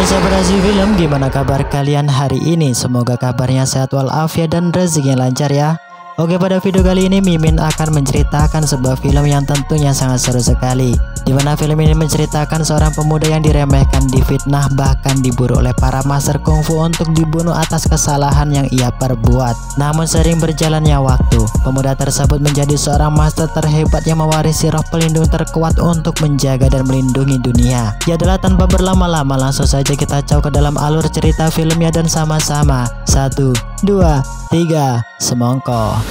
Hai sahabat film, gimana kabar kalian hari ini? Semoga kabarnya sehat walafiat dan rezekinya lancar ya. Oke, pada video kali ini Mimin akan menceritakan sebuah film yang tentunya sangat seru sekali. Dimana film ini menceritakan seorang pemuda yang diremehkan, difitnah, bahkan diburu oleh para master kungfu untuk dibunuh atas kesalahan yang ia perbuat. Namun sering berjalannya waktu, pemuda tersebut menjadi seorang master terhebat yang mewarisi roh pelindung terkuat untuk menjaga dan melindungi dunia. Ya adalah tanpa berlama-lama, langsung saja kita cau ke dalam alur cerita filmnya dan sama-sama 1, 2, 3, semongko.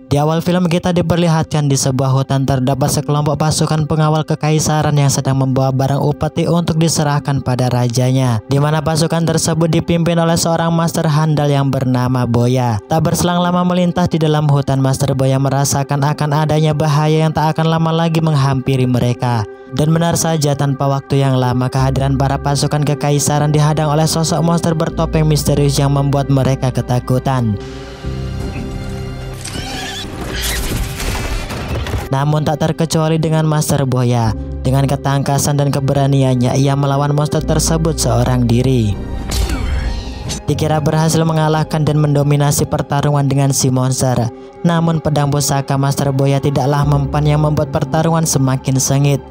Di awal film kita diperlihatkan di sebuah hutan terdapat sekelompok pasukan pengawal kekaisaran yang sedang membawa barang upeti untuk diserahkan pada rajanya. Di mana pasukan tersebut dipimpin oleh seorang master handal yang bernama Boya. Tak berselang lama melintas di dalam hutan, Master Boya merasakan akan adanya bahaya yang tak akan lama lagi menghampiri mereka. Dan benar saja, tanpa waktu yang lama kehadiran para pasukan kekaisaran dihadang oleh sosok monster bertopeng misterius yang membuat mereka ketakutan. Namun tak terkecuali dengan Master Boya. Dengan ketangkasan dan keberaniannya, ia melawan monster tersebut seorang diri. Dikira berhasil mengalahkan dan mendominasi pertarungan dengan si monster. Namun pedang pusaka Master Boya tidaklah mempan yang membuat pertarungan semakin sengit.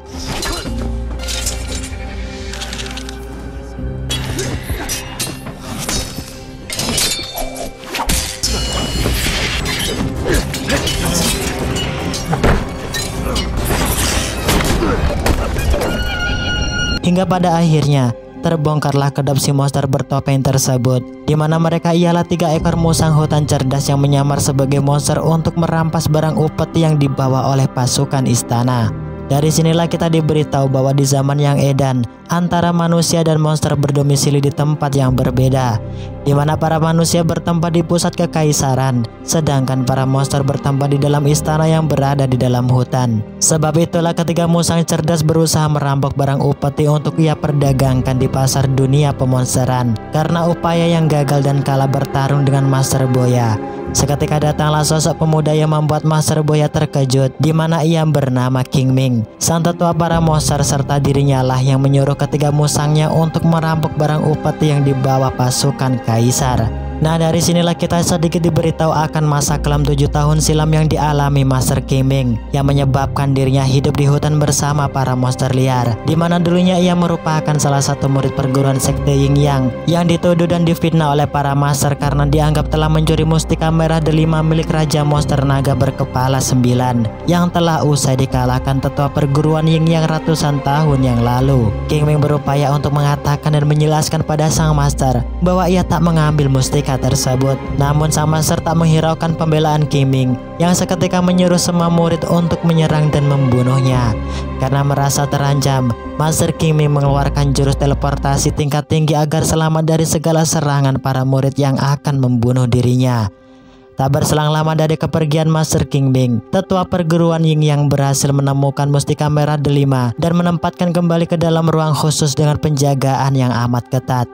Hingga pada akhirnya terbongkarlah kedap si monster bertopeng tersebut, di mana mereka ialah 3 ekor musang hutan cerdas yang menyamar sebagai monster untuk merampas barang upeti yang dibawa oleh pasukan istana. Dari sinilah kita diberitahu bahwa di zaman yang edan, antara manusia dan monster berdomisili di tempat yang berbeda, di mana para manusia bertempat di pusat kekaisaran, sedangkan para monster bertempat di dalam istana yang berada di dalam hutan. Sebab itulah ketiga musang cerdas berusaha merampok barang upeti untuk ia perdagangkan di pasar dunia pemonsteran. Karena upaya yang gagal dan kalah bertarung dengan Master Boya, seketika datanglah sosok pemuda yang membuat Master Boya terkejut, di mana ia bernama King Ming. Sang tetua para monster serta dirinya lah yang menyuruh ketiga musangnya untuk merampok barang upeti yang dibawa pasukan kaisar. Nah, dari sinilah kita sedikit diberitahu akan masa kelam 7 tahun silam yang dialami Master King Ming, yang menyebabkan dirinya hidup di hutan bersama para monster liar, di mana dulunya ia merupakan salah satu murid perguruan sekte Yin Yang yang dituduh dan difitnah oleh para master karena dianggap telah mencuri mustika merah delima milik Raja Monster Naga berkepala 9 yang telah usai dikalahkan tetua perguruan Yin Yang ratusan tahun yang lalu. King Ming berupaya untuk mengatakan dan menjelaskan pada sang master bahwa ia tak mengambil mustika tersebut. Namun sang master tak menghiraukan pembelaan King Ming yang seketika menyuruh semua murid untuk menyerang dan membunuhnya. Karena merasa terancam, Master King Ming mengeluarkan jurus teleportasi tingkat tinggi agar selamat dari segala serangan para murid yang akan membunuh dirinya. Tak berselang lama dari kepergian Master King Ming, tetua perguruan Yin Yang berhasil menemukan mustika merah delima dan menempatkan kembali ke dalam ruang khusus dengan penjagaan yang amat ketat.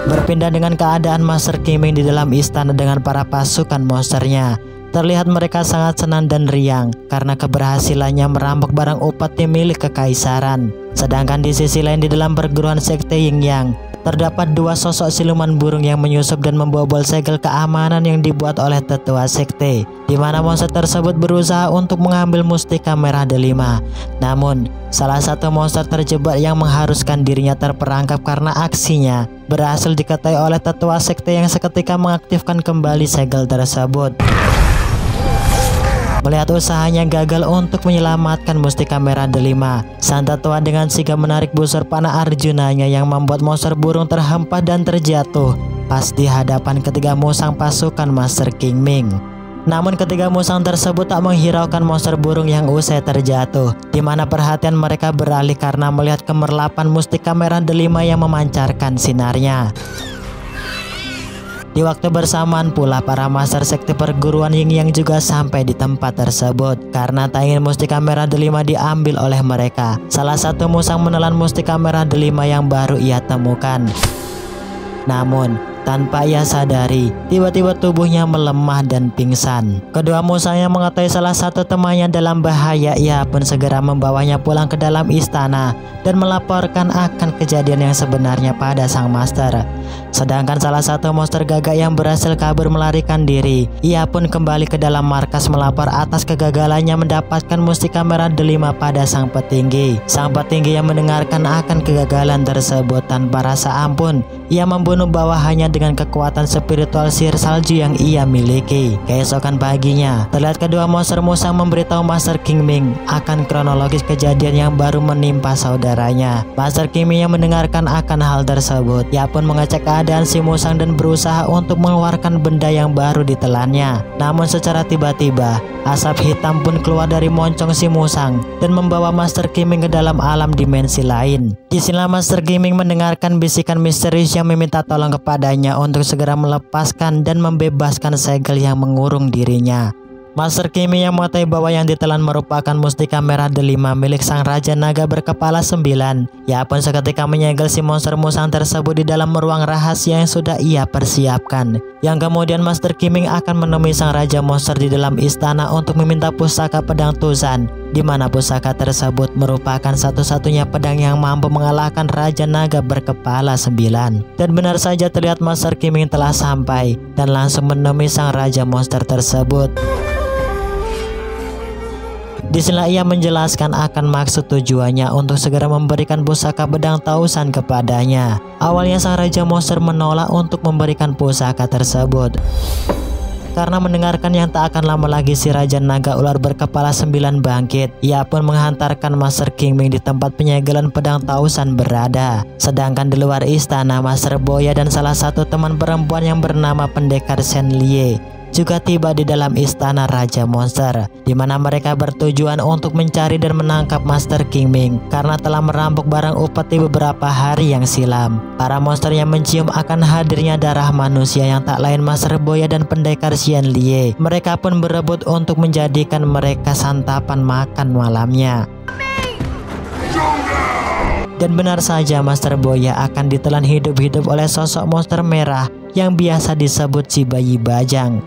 Berpindah dengan keadaan Master King Ming di dalam istana dengan para pasukan monsternya, terlihat mereka sangat senang dan riang karena keberhasilannya merampok barang upeti milik kekaisaran. Sedangkan di sisi lain di dalam perguruan sekte Yin Yang, terdapat 2 sosok siluman burung yang menyusup dan membobol segel keamanan yang dibuat oleh tetua sekte, di mana monster tersebut berusaha untuk mengambil mustika merah delima. Namun salah satu monster terjebak yang mengharuskan dirinya terperangkap karena aksinya berhasil diketahui oleh tetua sekte yang seketika mengaktifkan kembali segel tersebut. Melihat usahanya gagal untuk menyelamatkan mustika merah delima, sang tetua dengan sigap menarik busur panah Arjunanya yang membuat monster burung terhempas dan terjatuh pas di hadapan ketiga musang pasukan Master King Ming. Namun ketiga musang tersebut tak menghiraukan monster burung yang usai terjatuh, di mana perhatian mereka beralih karena melihat kemerlapan mustika merah delima yang memancarkan sinarnya. Di waktu bersamaan pula para master sekte perguruan Yin Yang juga sampai di tempat tersebut karena tak ingin mustika merah delima diambil oleh mereka. Salah satu musang menelan mustika merah delima yang baru ia temukan. Namun tanpa ia sadari, tiba-tiba tubuhnya melemah dan pingsan. Kedua musang yang mengetahui salah satu temannya dalam bahaya, ia pun segera membawanya pulang ke dalam istana dan melaporkan akan kejadian yang sebenarnya pada sang master. Sedangkan salah satu monster gagak yang berhasil kabur melarikan diri, ia pun kembali ke dalam markas melapor atas kegagalannya mendapatkan mustika merah delima pada sang petinggi. Sang petinggi yang mendengarkan akan kegagalan tersebut tanpa rasa ampun, ia membunuh bawahannya dengan kekuatan spiritual sihir salju yang ia miliki. Keesokan paginya, terlihat kedua monster musang memberitahu Master King Ming akan kronologis kejadian yang baru menimpa saudaranya. Master King Ming yang mendengarkan akan hal tersebut, ia pun mengecek keadaan si musang dan berusaha untuk mengeluarkan benda yang baru ditelannya. Namun secara tiba-tiba, asap hitam pun keluar dari moncong si musang dan membawa Master King Ming ke dalam alam dimensi lain. Di sinilah Master King Ming mendengarkan bisikan misterius yang meminta tolong kepadanya untuk segera melepaskan dan membebaskan segel yang mengurung dirinya. Master King Ming yang mengetahui bahwa yang ditelan merupakan mustika merah delima milik sang Raja Naga berkepala 9. Ia pun seketika menyegel si monster musang tersebut di dalam ruang rahasia yang sudah ia persiapkan. Yang kemudian Master King Ming akan menemui sang Raja Monster di dalam istana untuk meminta pusaka pedang Tuzan, di mana pusaka tersebut merupakan satu-satunya pedang yang mampu mengalahkan Raja Naga berkepala 9. Dan benar saja terlihat Master King Ming telah sampai dan langsung menemui sang Raja Monster tersebut. Di sinilah ia menjelaskan akan maksud tujuannya untuk segera memberikan pusaka pedang Tausan kepadanya. Awalnya sang Raja Monster menolak untuk memberikan pusaka tersebut karena mendengarkan yang tak akan lama lagi si Raja Naga Ular berkepala 9 bangkit. Ia pun menghantarkan Master King Ming di tempat penyegelan pedang Tausan berada. Sedangkan di luar istana, Master Boya dan salah satu teman perempuan yang bernama Pendekar Shen Lie juga tiba di dalam istana Raja Monster, di mana mereka bertujuan untuk mencari dan menangkap Master King Ming karena telah merampok barang upeti beberapa hari yang silam. Para monster yang mencium akan hadirnya darah manusia yang tak lain Master Boya dan Pendekar Shen Lie. Mereka pun berebut untuk menjadikan mereka santapan makan malamnya. Dan benar saja Master Boya akan ditelan hidup-hidup oleh sosok monster merah yang biasa disebut si bayi bajang.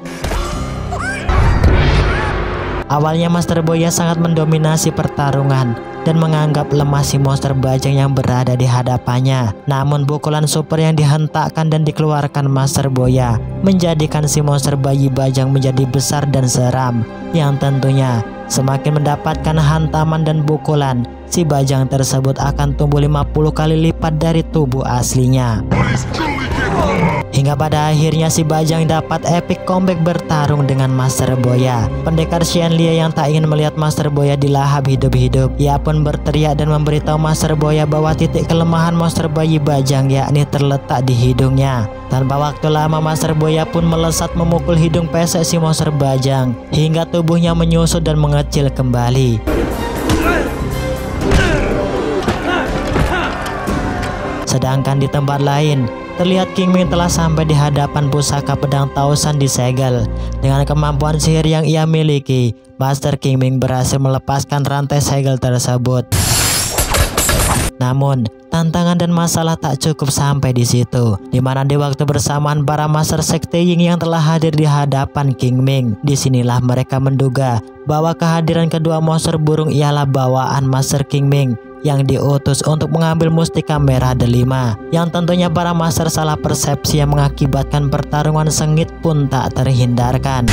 Awalnya Master Boya sangat mendominasi pertarungan dan menganggap lemah si monster bajang yang berada di hadapannya. Namun pukulan super yang dihentakkan dan dikeluarkan Master Boya menjadikan si monster bayi bajang menjadi besar dan seram, yang tentunya semakin mendapatkan hantaman dan pukulan, si bajang tersebut akan tumbuh 50 kali lipat dari tubuh aslinya. Hingga pada akhirnya si bajang dapat epic comeback bertarung dengan Master Boya. Pendekar Shen Lie yang tak ingin melihat Master Boya dilahap hidup-hidup, ia pun berteriak dan memberitahu Master Boya bahwa titik kelemahan monster bayi bajang yakni terletak di hidungnya. Tanpa waktu lama Master Boya pun melesat memukul hidung pesek si monster bajang hingga tubuhnya menyusut dan mengecil kembali. Sedangkan di tempat lain, terlihat King Ming telah sampai di hadapan pusaka pedang Tausan disegel. Dengan kemampuan sihir yang ia miliki, Master King Ming berhasil melepaskan rantai segel tersebut. Namun, tantangan dan masalah tak cukup sampai di situ, di mana di waktu bersamaan para Master Sekte Yin yang telah hadir di hadapan King Ming. Disinilah mereka menduga bahwa kehadiran kedua monster burung ialah bawaan Master King Ming yang diutus untuk mengambil mustika merah delima, yang tentunya para master salah persepsi yang mengakibatkan pertarungan sengit pun tak terhindarkan.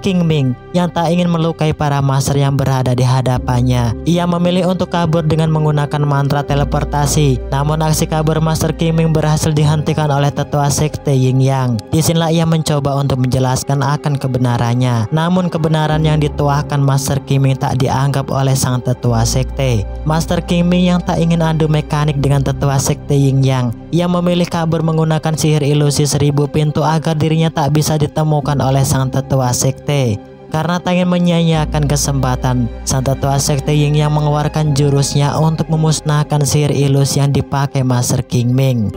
King Ming yang tak ingin melukai para master yang berada di hadapannya, ia memilih untuk kabur dengan menggunakan mantra teleportasi. Namun aksi kabur Master King Ming berhasil dihentikan oleh tetua sekte Yin Yang. Disinilah ia mencoba untuk menjelaskan akan kebenarannya. Namun kebenaran yang dituahkan Master King Ming tak dianggap oleh sang tetua sekte. Master King Ming yang tak ingin adu mekanik dengan tetua sekte Yin Yang, ia memilih kabur menggunakan sihir ilusi 1000 pintu agar dirinya tak bisa ditemukan oleh sang tetua sekte. Karena tak ingin menyia-nyiakan kesempatan, sang tetua sekte Yin yang mengeluarkan jurusnya untuk memusnahkan sihir ilusi yang dipakai Master King Ming.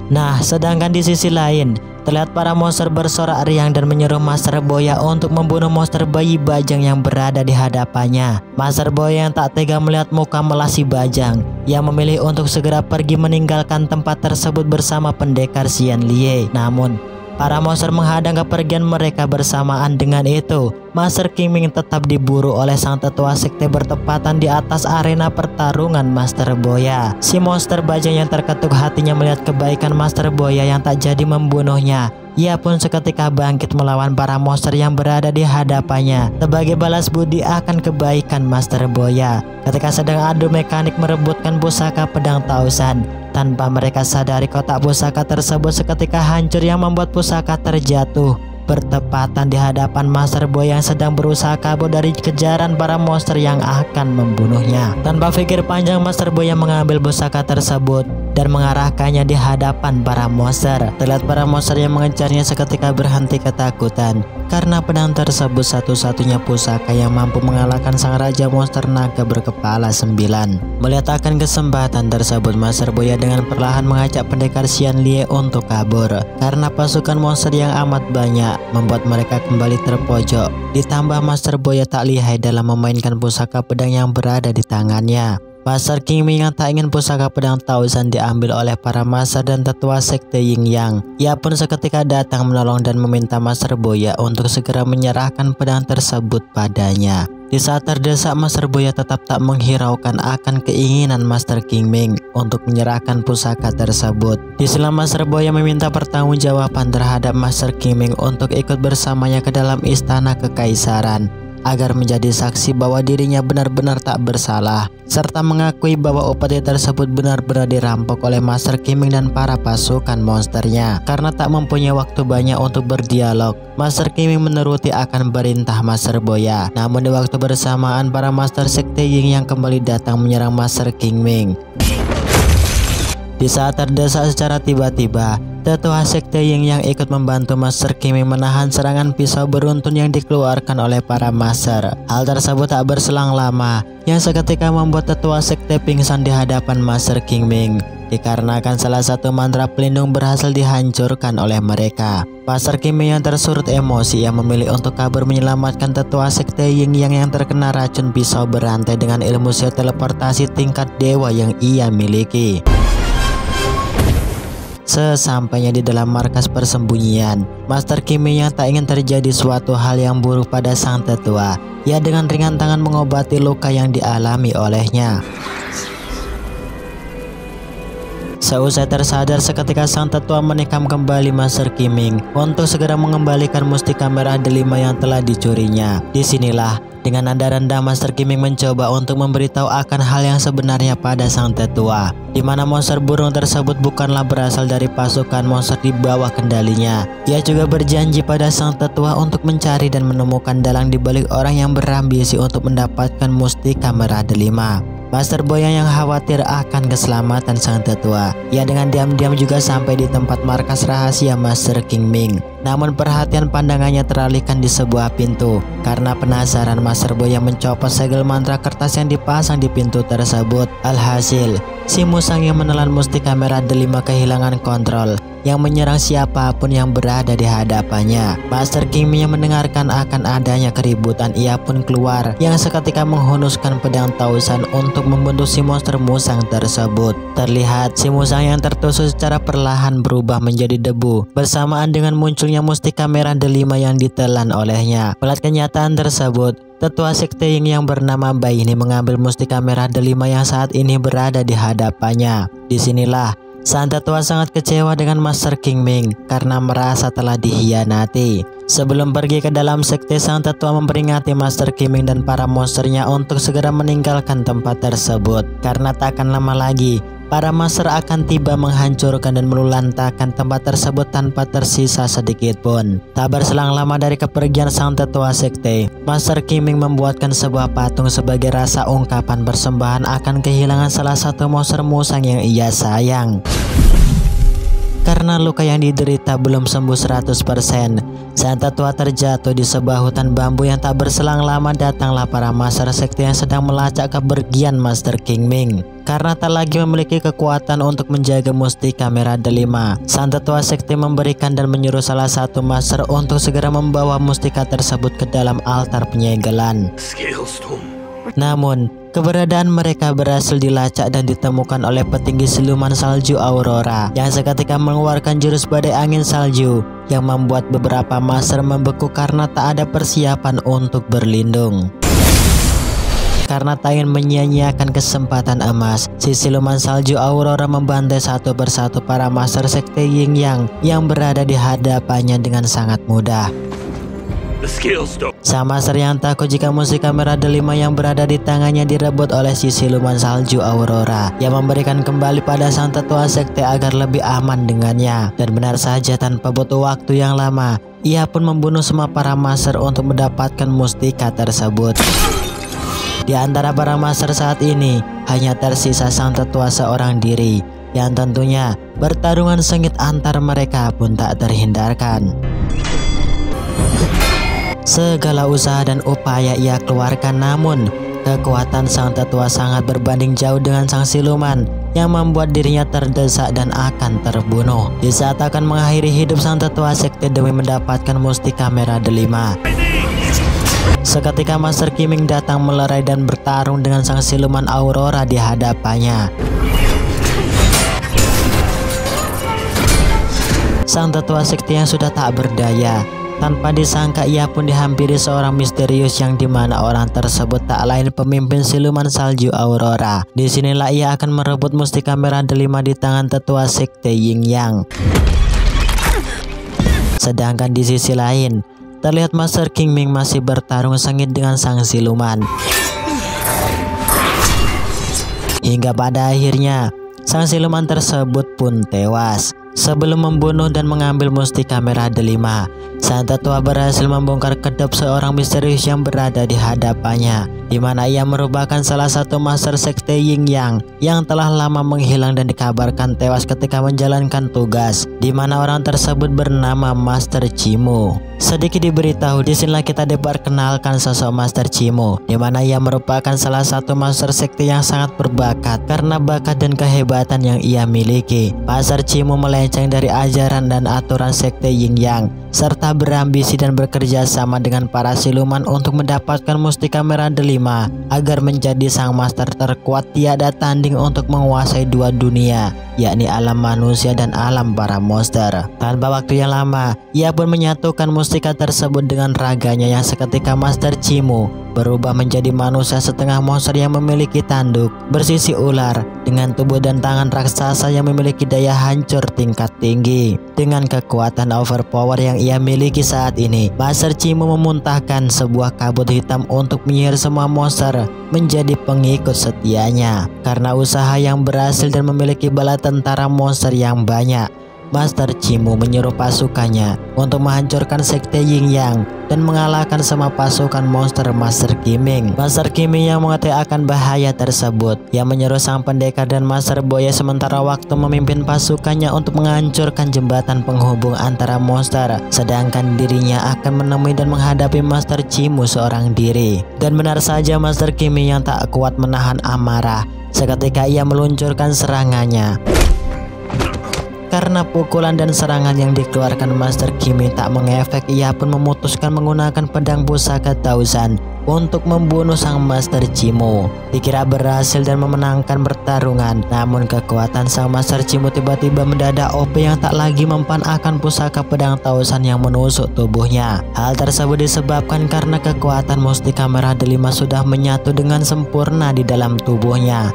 Nah, sedangkan di sisi lain, terlihat para monster bersorak riang dan menyuruh Master Boya untuk membunuh monster bayi Bajang yang berada di hadapannya. Master Boya yang tak tega melihat muka melas si Bajang, ia memilih untuk segera pergi meninggalkan tempat tersebut bersama pendekar Xianlie. Namun, para monster menghadang kepergian mereka. Bersamaan dengan itu, Master Qingming tetap diburu oleh sang tetua sekte bertepatan di atas arena pertarungan Master Boya. Si monster Bajang yang terketuk hatinya melihat kebaikan Master Boya yang tak jadi membunuhnya. Ia pun seketika bangkit melawan para monster yang berada di hadapannya sebagai balas budi akan kebaikan Master Boya. Ketika sedang adu mekanik merebutkan pusaka pedang Taosan, tanpa mereka sadari kotak pusaka tersebut seketika hancur yang membuat pusaka terjatuh bertepatan di hadapan Master Boya yang sedang berusaha kabur dari kejaran para monster yang akan membunuhnya. Tanpa pikir panjang, Master Boya mengambil pusaka tersebut dan mengarahkannya di hadapan para monster. Terlihat para monster yang mengejarnya seketika berhenti ketakutan karena pedang tersebut satu-satunya pusaka yang mampu mengalahkan sang raja monster naga berkepala 9. Melihat akan kesempatan tersebut, Master Boya dengan perlahan mengajak pendekar Xianlie untuk kabur karena pasukan monster yang amat banyak membuat mereka kembali terpojok. Ditambah Master Boya tak lihai dalam memainkan pusaka pedang yang berada di tangannya. Master Qingming yang tak ingin pusaka pedang Taosan diambil oleh para master dan tetua sekte Yin Yang. Ia pun seketika datang menolong dan meminta Master Boya untuk segera menyerahkan pedang tersebut padanya. Di saat terdesak, Master Boya tetap tak menghiraukan akan keinginan Master Qingming untuk menyerahkan pusaka tersebut. Di sela Master Boya meminta pertanggungjawaban terhadap Master Qingming untuk ikut bersamanya ke dalam istana kekaisaran agar menjadi saksi bahwa dirinya benar-benar tak bersalah, serta mengakui bahwa upeti tersebut benar-benar dirampok oleh Master Qingming dan para pasukan monsternya. Karena tak mempunyai waktu banyak untuk berdialog, Master Qingming menuruti akan perintah Master Boya. Namun di waktu bersamaan, para master sekte Yin yang kembali datang menyerang Master Qingming. Di saat terdesak secara tiba-tiba, tetua sekte Yin yang ikut membantu Master Qingming menahan serangan pisau beruntun yang dikeluarkan oleh para master. Hal tersebut tak berselang lama, yang seketika membuat tetua sekte pingsan di hadapan Master Qingming dikarenakan salah satu mantra pelindung berhasil dihancurkan oleh mereka. Master Qingming yang tersurut emosi yang memilih untuk kabur menyelamatkan tetua sekte Yin yang terkena racun pisau berantai dengan ilmu sihir teleportasi tingkat dewa yang ia miliki. Sesampainya di dalam markas persembunyian, Master Qingming yang tak ingin terjadi suatu hal yang buruk pada sang tetua, ia dengan ringan tangan mengobati luka yang dialami olehnya. Seusai tersadar, seketika sang tetua menikam kembali Master Qingming untuk segera mengembalikan mustika merah delima yang telah dicurinya. Disinilah dengan nada rendah Master Qingming mencoba untuk memberitahu akan hal yang sebenarnya pada sang tetua, di mana monster burung tersebut bukanlah berasal dari pasukan monster di bawah kendalinya. Ia juga berjanji pada sang tetua untuk mencari dan menemukan dalang di balik orang yang berambisi untuk mendapatkan mustika merah delima. Master Boya yang khawatir akan keselamatan sang tetua, ia dengan diam-diam juga sampai di tempat markas rahasia Master Qingming. Namun perhatian pandangannya teralihkan di sebuah pintu. Karena penasaran, Master Boya mencopot segel mantra kertas yang dipasang di pintu tersebut. Alhasil, si musang yang menelan mustika merah delima kehilangan kontrol yang menyerang siapapun yang berada di hadapannya. Master Qingming yang mendengarkan akan adanya keributan, ia pun keluar yang seketika menghunuskan pedang Taosan untuk membunuh si monster musang tersebut. Terlihat si musang yang tertusuk secara perlahan berubah menjadi debu bersamaan dengan munculnya mustika merah delima yang ditelan olehnya. Melihat kenyataan tersebut, tetua sekte Yin yang bernama Bai ini mengambil mustika merah delima yang saat ini berada di hadapannya. Disinilah sang tetua sangat kecewa dengan Master Qingming karena merasa telah dikhianati. Sebelum pergi ke dalam sekte, sang tetua memperingati Master Qingming dan para monsternya untuk segera meninggalkan tempat tersebut, karena tak akan lama lagi para master akan tiba menghancurkan dan melulantakan tempat tersebut tanpa tersisa sedikit pun. Tak berselang lama dari kepergian sang tetua sekte, Master Qingming membuatkan sebuah patung sebagai rasa ungkapan persembahan akan kehilangan salah satu monster musang yang ia sayang. Karena luka yang diderita belum sembuh 100%, sang tetua terjatuh di sebuah hutan bambu yang tak berselang lama datanglah para master sekte yang sedang melacak kepergian Master Qingming. karena tak lagi memiliki kekuatan untuk menjaga mustika merah delima. Sang tetua sekte memberikan dan menyuruh salah satu master untuk segera membawa mustika tersebut ke dalam altar penyegelan. Namun, keberadaan mereka berhasil dilacak dan ditemukan oleh petinggi siluman salju Aurora yang seketika mengeluarkan jurus badai angin salju yang membuat beberapa master membeku karena tak ada persiapan untuk berlindung. Karena tak ingin menyia-nyiakan kesempatan emas, si siluman salju Aurora membantai satu persatu para master sekte Yin Yang yang berada di hadapannya dengan sangat mudah. Sang master yang takut jika mustika merah delima yang berada di tangannya direbut oleh si siluman salju Aurora yang memberikan kembali pada sang tetua sekte agar lebih aman dengannya. Dan benar saja, tanpa butuh waktu yang lama, ia pun membunuh semua para master untuk mendapatkan mustika tersebut. Di antara para master saat ini hanya tersisa sang tetua seorang diri yang tentunya pertarungan sengit antar mereka pun tak terhindarkan. Segala usaha dan upaya ia keluarkan, namun kekuatan sang tetua sangat berbanding jauh dengan sang siluman yang membuat dirinya terdesak dan akan terbunuh. Di saat akan mengakhiri hidup sang tetua sekte demi mendapatkan mustika merah delima, seketika Master Qiming datang melerai dan bertarung dengan sang siluman Aurora di hadapannya. Sang tetua sekte yang sudah tak berdaya, tanpa disangka ia pun dihampiri seorang misterius yang dimana orang tersebut tak lain pemimpin siluman salju Aurora. Disinilah ia akan merebut mustika merah delima di tangan tetua sekte Yin Yang. Sedangkan di sisi lain, terlihat Master Qiming masih bertarung sengit dengan sang siluman. Hingga pada akhirnya, sang siluman tersebut pun tewas. Sebelum membunuh dan mengambil mustika merah delima, sang tetua berhasil membongkar kedok seorang misterius yang berada di hadapannya, di mana ia merupakan salah satu master sekte Yin Yang yang telah lama menghilang dan dikabarkan tewas ketika menjalankan tugas, di mana orang tersebut bernama Master Chimo. Sedikit diberitahu, disinilah kita diperkenalkan sosok Master Chimo, di mana ia merupakan salah satu master sekte yang sangat berbakat karena bakat dan kehebatan yang ia miliki. Master Chimo melenceng dari ajaran dan aturan sekte Yin Yang, serta berambisi dan bekerja sama dengan para siluman untuk mendapatkan mustika merah delima agar menjadi sang master terkuat tiada tanding untuk menguasai dua dunia, yakni alam manusia dan alam para monster. Tanpa waktu yang lama, ia pun menyatukan mustika tersebut dengan raganya yang seketika Master Chimo berubah menjadi manusia setengah monster yang memiliki tanduk bersisi ular dengan tubuh dan tangan raksasa yang memiliki daya hancur tingkat tinggi. Dengan kekuatan overpower yang ia miliki saat ini, Master Chimo memuntahkan sebuah kabut hitam untuk menyihir semua monster menjadi pengikut setianya. Karena usaha yang berhasil dan memiliki bala tentara monster yang banyak, Master Chimo menyuruh pasukannya untuk menghancurkan sekte Yin Yang dan mengalahkan semua pasukan monster Master Qiming. Master Qiming yang mengetahui akan bahaya tersebut, yang menyuruh sang pendekar dan Master Boya sementara waktu memimpin pasukannya untuk menghancurkan jembatan penghubung antara monster, sedangkan dirinya akan menemui dan menghadapi Master Chimo seorang diri. Dan benar saja, Master Qiming yang tak kuat menahan amarah, seketika ia meluncurkan serangannya. Karena pukulan dan serangan yang dikeluarkan Master Qiming tak mengefek, ia pun memutuskan menggunakan pedang pusaka Taozan untuk membunuh sang Master Chimo. Dikira berhasil dan memenangkan pertarungan, namun kekuatan sang Master Chimo tiba-tiba mendadak OP yang tak lagi mempan akan pusaka pedang Taozan yang menusuk tubuhnya. Hal tersebut disebabkan karena kekuatan mustika merah delima sudah menyatu dengan sempurna di dalam tubuhnya.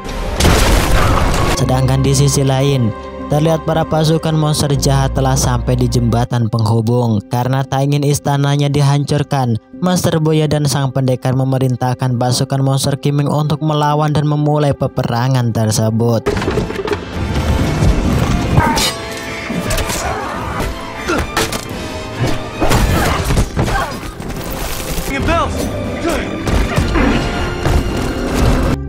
Sedangkan di sisi lain, terlihat para pasukan monster jahat telah sampai di jembatan penghubung. Karena tak ingin istananya dihancurkan, Master Boya dan sang pendekar memerintahkan pasukan Monster Qiming untuk melawan dan memulai peperangan tersebut.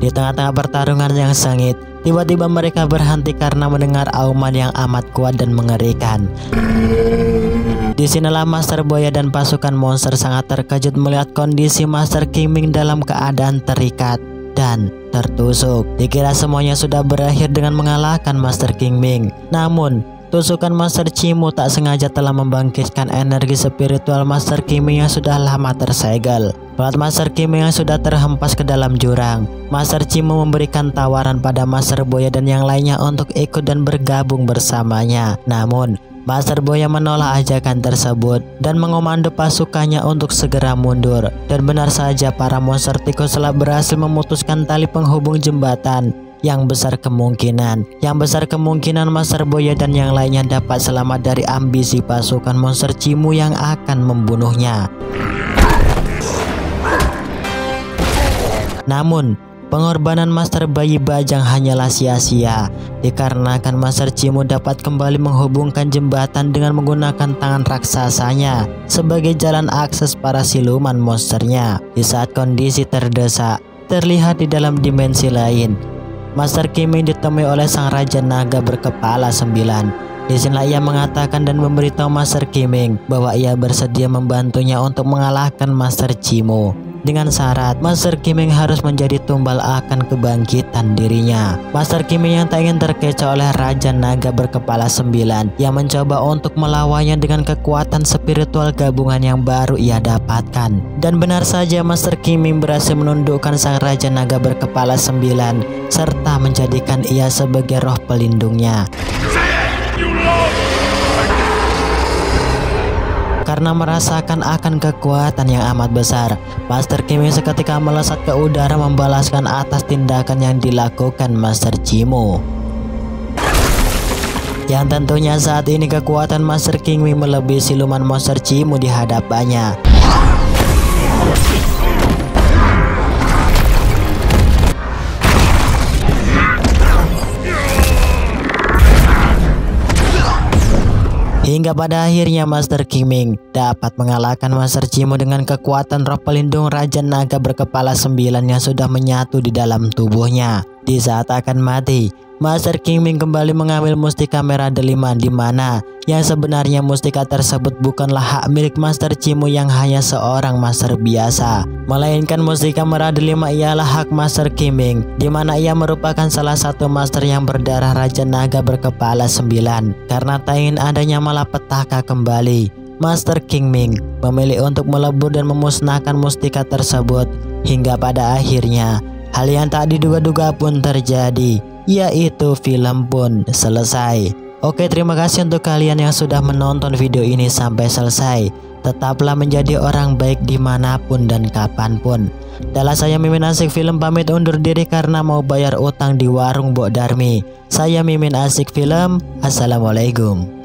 Di tengah-tengah pertarungan yang sengit, tiba-tiba mereka berhenti karena mendengar auman yang amat kuat dan mengerikan. Disinilah Master Boya dan pasukan monster sangat terkejut melihat kondisi Master Qiming dalam keadaan terikat. dan tertusuk. Dikira semuanya sudah berakhir dengan mengalahkan Master King Ming. Namun tusukan Master Chimu tak sengaja telah membangkitkan energi spiritual Master King Ming yang sudah lama tersegel. Melihat Master King Ming yang sudah terhempas ke dalam jurang, Master Chimu memberikan tawaran pada Master Boya dan yang lainnya untuk ikut dan bergabung bersamanya. Namun Master Boya menolak ajakan tersebut dan mengomando pasukannya untuk segera mundur. Dan benar saja, para monster tikus telah berhasil memutuskan tali penghubung jembatan. Yang besar kemungkinan Master Boya dan yang lainnya dapat selamat dari ambisi pasukan monster Chimu yang akan membunuhnya. Namun pengorbanan Master Bayi Bajang hanyalah sia-sia, dikarenakan Master Chimu dapat kembali menghubungkan jembatan dengan menggunakan tangan raksasanya sebagai jalan akses para siluman monsternya. Di saat kondisi terdesak, terlihat di dalam dimensi lain, Master King Ming ditemui oleh sang Raja Naga berkepala 9. Disinilah ia mengatakan dan memberitahu Master King Ming bahwa ia bersedia membantunya untuk mengalahkan Master Chimu. Dengan syarat Master King Ming harus menjadi tumbal akan kebangkitan dirinya. Master King Ming yang tak ingin terkecoh oleh Raja Naga berkepala 9 yang mencoba untuk melawannya dengan kekuatan spiritual gabungan yang baru ia dapatkan. Dan benar saja, Master King Ming berhasil menundukkan sang Raja Naga berkepala 9 serta menjadikan ia sebagai roh pelindungnya. Karena merasakan akan kekuatan yang amat besar, Master King Ming seketika melesat ke udara membalaskan atas tindakan yang dilakukan Master Chimu. Yang tentunya saat ini kekuatan Master King Ming melebihi siluman monster Chimu di hadapannya. Hingga pada akhirnya Master King Ming dapat mengalahkan Master Chimu dengan kekuatan roh pelindung Raja Naga berkepala 9 yang sudah menyatu di dalam tubuhnya. Di saat akan mati, Master King Ming kembali mengambil mustika merah delima, di mana yang sebenarnya mustika tersebut bukanlah hak milik Master Chimu yang hanya seorang master biasa, melainkan mustika merah delima ialah hak Master King Ming, di mana ia merupakan salah satu master yang berdarah Raja Naga berkepala 9. Karena tak ingin adanya malapetaka kembali, Master King Ming memilih untuk melebur dan memusnahkan mustika tersebut. Hingga pada akhirnya hal yang tak diduga-duga pun terjadi, yaitu film pun selesai. Oke, terima kasih untuk kalian yang sudah menonton video ini sampai selesai. Tetaplah menjadi orang baik dimanapun dan kapanpun. Dalam saya Mimin Asik Film pamit undur diri karena mau bayar utang di warung Bok Darmi. Saya Mimin Asik Film, assalamualaikum.